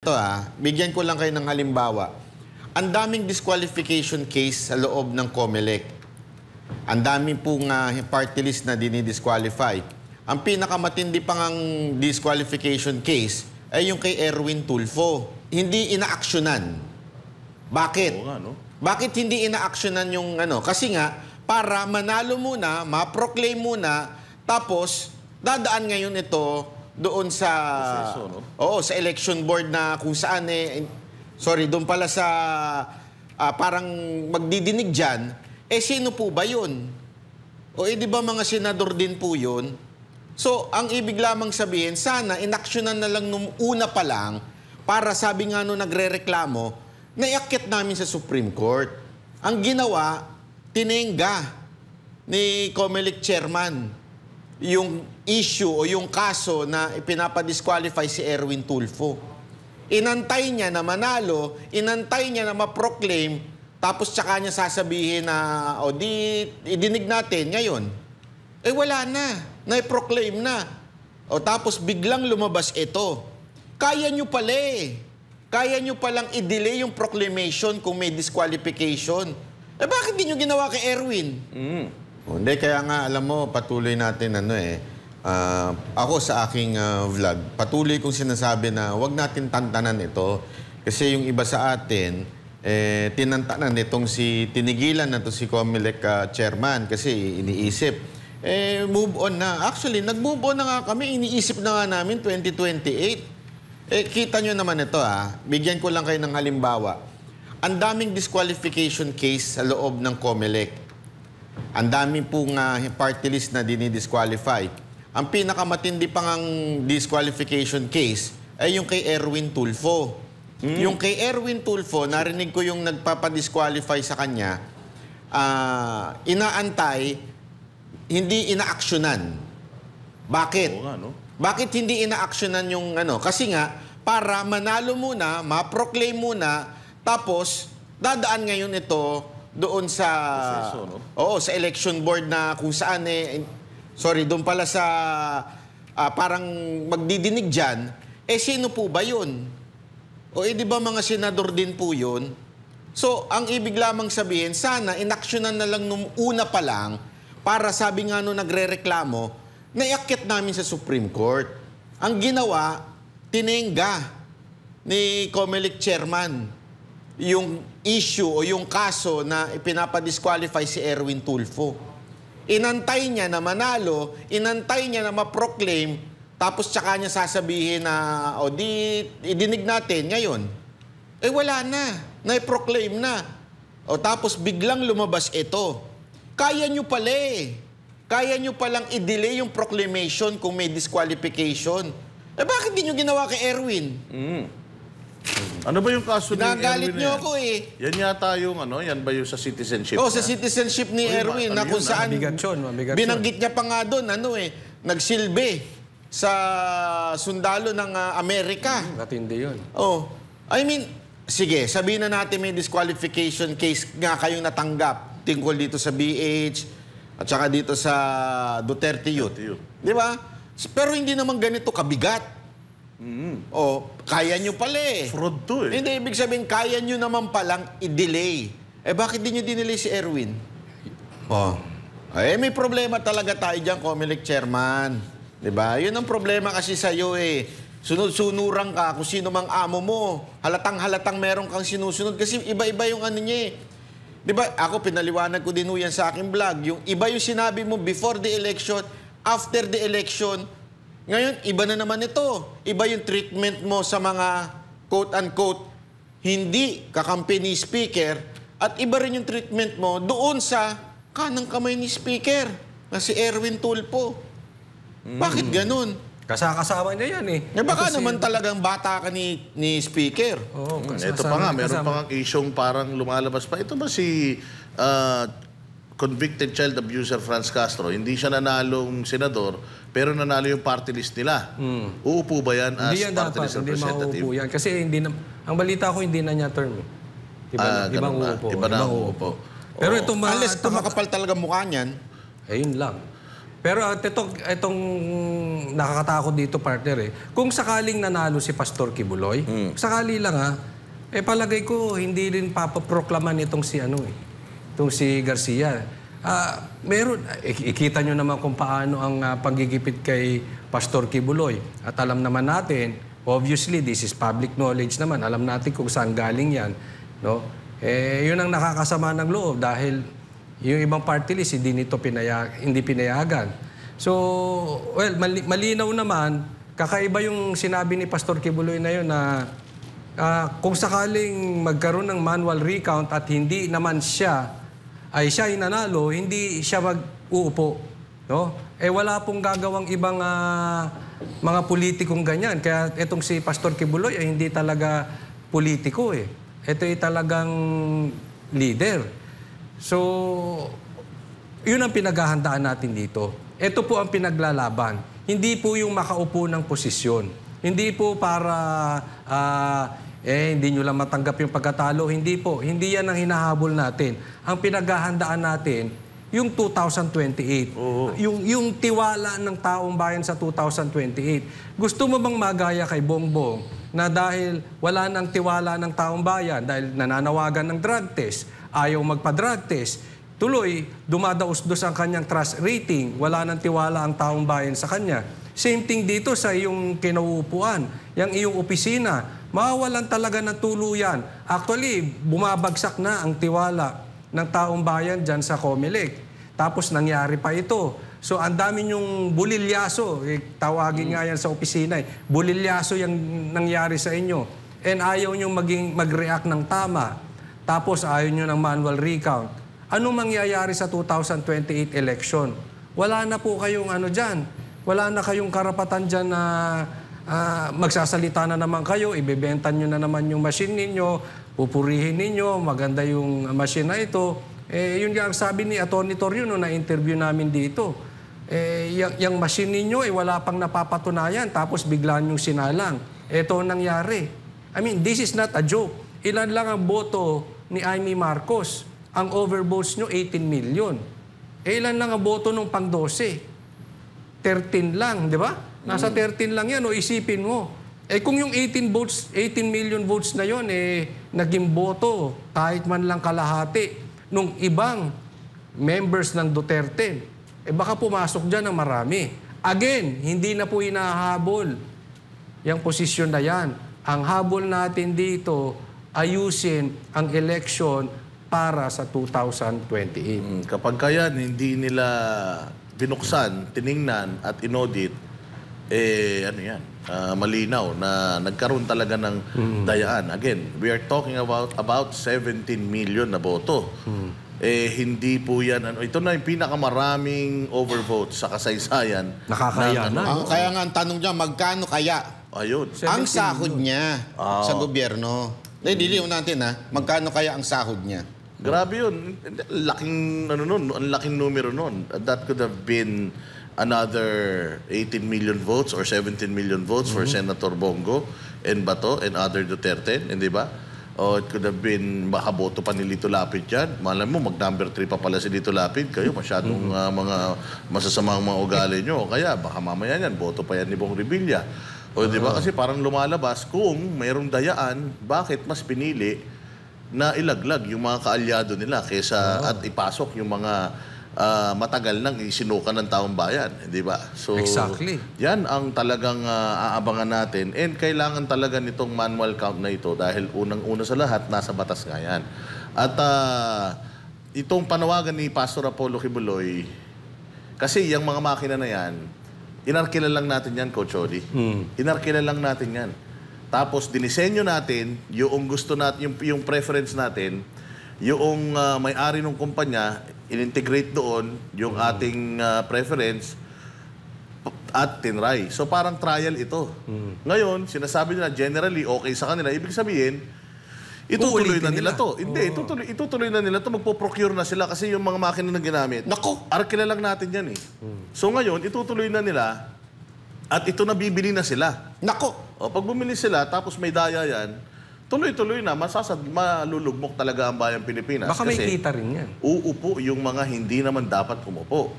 ito bigyan ko lang kayo ng halimbawa. Ang daming disqualification case sa loob ng COMELEC. Ang daming pong party list na dinidisqualify. Ang pinakamatindi pang ang disqualification case ay yung kay Erwin Tulfo. Hindi inaaksyonan. Bakit? Oo nga, no? Bakit hindi inaaksyonan yung ano? Kasi nga, para manalo muna, ma-proclaim muna, tapos dadaan ngayon ito doon sa proseso, no? Oo, sa election board na kung saan doon pala sa parang magdidinig diyan, sino po ba 'yun? O di ba mga senador din po 'yun? So, ang ibig lamang sabihin, sana inaksyonan na lang nung una pa lang para sabi nga nung nagrereklamo, naiakyat namin sa Supreme Court. Ang ginawa, tinengga ni COMELEC chairman yung issue o yung kaso na ipinapadisqualify si Erwin Tulfo. Inantay niya na manalo, inantay niya na ma-proclaim, tapos tsaka niya sasabihin na, idinig natin ngayon. Wala na. Na-proclaim na. Tapos biglang lumabas ito. Kaya nyo pala Kaya nyo palang i-delay yung proclamation kung may disqualification. Bakit di nyo ginawa kay Erwin? Hindi, kaya nga, alam mo, patuloy natin, ako sa aking vlog, patuloy kong sinasabi na huwag natin tantanan ito. Kasi yung iba sa atin, tinantanan itong tinigilan na to si COMELEC chairman kasi iniisip. Move on na. Actually, nag-move on na nga kami. Iniisip na nga namin 2028. Kita nyo naman ito, Bigyan ko lang kayo ng halimbawa. Ang daming disqualification case sa loob ng COMELEC. Ang daming pong party list na dinidisqualify. Ang pinakamatindi pang ang disqualification case ay yung kay Erwin Tulfo. Yung kay Erwin Tulfo, narinig ko yung nagpapadisqualify sa kanya, inaantay, hindi inaaksyonan. Bakit? Oo nga, no? Bakit hindi inaaksyonan yung Kasi nga, para manalo muna, ma-proclaim muna, tapos dadaan ngayon ito doon sa proseso, no? sa election board na kung saan doon pala sa parang magdidinig diyan, sino po ba 'yun? Di ba mga senador din po 'yun? So, ang ibig lamang sabihin, sana inaksyonan na lang nung una pa lang para sabi nga nung nagrereklamo, naiakyat namin sa Supreme Court. Ang ginawa, tinengga ni COMELEC chairman yung issue o yung kaso na ipinapadisqualify si Erwin Tulfo. Inantay niya na manalo, inantay niya na ma-proclaim, tapos tsaka niya sasabihin na, idinig natin ngayon. Wala na. Na-proclaim na. Tapos biglang lumabas ito. Kaya nyo pala Kaya nyo palang i-delay yung proclamation kung may disqualification. Bakit di nyo ginawa kay Erwin? Ano ba yung kaso ni Erwin? Nagalit nyo ako Yan yata yung yan ba yung sa citizenship? Sa citizenship ni Erwin na kung saan binanggit niya pa nga doon, nagsilbi sa sundalo ng Amerika. Matindi yun. Sige, sabihin na natin may disqualification case nga kayong natanggap tungkol dito sa BH at saka dito sa Duterte Youth. Di ba? Pero hindi naman ganito kabigat. Kaya nyo pala Fraud to Hindi, ibig sabihin, kaya nyo naman palang i-delay. Bakit di nyo dinelay si Erwin? May problema talaga tayo dyan, COMELEC chairman. Diba? Yun ang problema kasi sa'yo Sunod-sunuran ka kung sino mang amo mo. Halatang-halatang meron kang sinusunod. Kasi iba-iba yung niya Diba? Ako, pinaliwanag ko din yan sa aking vlog. Yung iba yung sinabi mo before the election, after the election. Ngayon, iba na naman ito. Iba yung treatment mo sa mga quote-unquote hindi kakampi ni Speaker at iba rin yung treatment mo doon sa kanang kamay ni Speaker na si Erwin Tulfo. Bakit ganun? Kasama niya yan Baka naman talagang bata ka ni Speaker. Ito pa nga, meron pa nga isyong parang lumalabas pa. Ito ba si convicted child abuser Franz Castro? Hindi siya nanalong senador, pero nanalo yung party list nila. Uupo ba yan as party list representative? Hindi yan. Kasi ang balita ko, hindi na niya term. Ibang uupo. Iba na uupo. Pero ito unless makapal talaga mukha niyan. Yun lang. Pero itong nakakatakot dito, partner, kung sakaling nanalo si Pastor Kibuloy, sakali lang palagay ko hindi rin papaproklaman itong itong si Garcia. Meron, ikita nyo naman kung paano ang panggigipit kay Pastor Kibuloy. At alam naman natin, obviously, this is public knowledge naman. Alam natin kung saan galing yan. No? Yun ang nakakasama ng loob dahil yung ibang party list hindi pinayagan. So, well, malinaw naman, kakaiba yung sinabi ni Pastor Kibuloy na yun na kung sakaling magkaroon ng manual recount at hindi naman siya yung nanalo, hindi siya mag-uupo. No? Wala pong gagawang ibang mga politikong ganyan. Kaya itong si Pastor Kibuloy ay hindi talaga politiko Ito ay talagang leader. So, yun ang pinaghahandaan natin dito. Ito po ang pinaglalaban. Hindi po yung makaupo ng posisyon. Hindi po para hindi nyo lang matanggap yung pagkatalo. Hindi po. Hindi yan ang hinahabol natin. Ang pinaghahandaan natin, yung 2028. Yung tiwala ng taong bayan sa 2028. Gusto mo bang magaya kay Bongbong na dahil wala nang tiwala ng taong bayan, dahil nananawagan ng drug test, ayaw magpa-drug test, tuloy, dumadaos-dos ang kanyang trust rating, wala nang tiwala ang taong bayan sa kanya. Same thing dito sa iyong kinauupuan, yung iyong opisina, mawawalan talaga ng tuluyan. Actually, bumabagsak na ang tiwala ng taong bayan dyan sa COMELEC. Tapos nangyari pa ito. So ang dami nyong bulilyaso, tawagin nga yan sa opisina, bulilyaso yung nangyari sa inyo. And ayaw nyong mag-react ng tama. Tapos ayaw nyo ng manual recount. Anong mangyayari sa 2028 election? Wala na po kayong dyan. Wala na kayong karapatan dyan na magsasalita na naman kayo, ibebenta nyo na naman yung machine ninyo, pupurihin ninyo, maganda yung machine na ito. Yun nga ang sabi ni Atty. Torrio na-interview namin dito. Yung machine ninyo wala pang napapatunayan, tapos biglaan yung sinalang. Ito ang nangyari. I mean, this is not a joke. Ilan lang ang boto ni Amy Marcos? Ang overvotes nyo, 18 million. Ilan lang ang boto nung pang-12? 13 lang, di ba? Nasa 13 lang yan, isipin mo. Kung yung 18 million votes na yon naging boto, kahit man lang kalahati, nung ibang members ng Duterte, baka pumasok dyan ng marami. Again, hindi na po hinahabol yung posisyon na yan. Ang habol natin dito, ayusin ang election para sa 2028. Kapag kaya hindi nila binuksan, tiningnan at inaudit, malinaw na nagkaroon talaga ng dayaan. Again, we are talking about 17 million na boto. Hindi po yan, ito na yung pinakamaraming overvote sa kasaysayan. Nakakaya na. Kaya nga ang tanong niya, magkano kaya Ayun. ang sahod niya sa gobyerno? Diliw natin magkano kaya ang sahod niya? Grabe yun. Laking, ang laking numero nun. That could have been another 18 million votes or 17 million votes for Senator Bongo and Bato and other Duterte, hindi ba? O it could have been, baka boto pa ni Lito Lapid yan. Malam mo, mag-number 3 pa pala si Lito Lapid. Kayo, masyadong mga masasamang mga ugali nyo. O kaya, baka mamaya yan, boto pa yan ni Bong Revilla. O di ba? Kasi parang lumalabas, kung mayroong dayaan, bakit mas pinili na ilaglag yung mga kaalyado nila kaysa at ipasok yung mga matagal nang isinukan ng taong bayan, di ba? So, exactly. Yan ang talagang aabangan natin. And kailangan talaga nitong manual count na ito dahil unang-una sa lahat, nasa batas nga yan. At itong panawagan ni Pastor Apollo Kibuloy, kasi yung mga makina na yan, inarkila lang natin yan, Coach Odi. Inarkila lang natin yan. Tapos, dinisenyo natin, yung gusto natin, yung preference natin, yung may-ari ng kumpanya, in-integrate doon yung ating preference at tinry. So, parang trial ito. Ngayon, sinasabi nila, generally, okay sa kanila. Ibig sabihin, itutuloy na nila to. Hindi, itutuloy na nila to. Magpo-procure na sila kasi yung mga makina na ginamit. Nako! Arkila lang natin yan So, ngayon, itutuloy na nila at ito na bibili na sila. Nako! O, pag bumili sila, tapos may daya yan, tuloy-tuloy na, malulugmok talaga ang bayang Pilipinas. Baka may kita rin yan. Uupo yung mga hindi naman dapat umupo.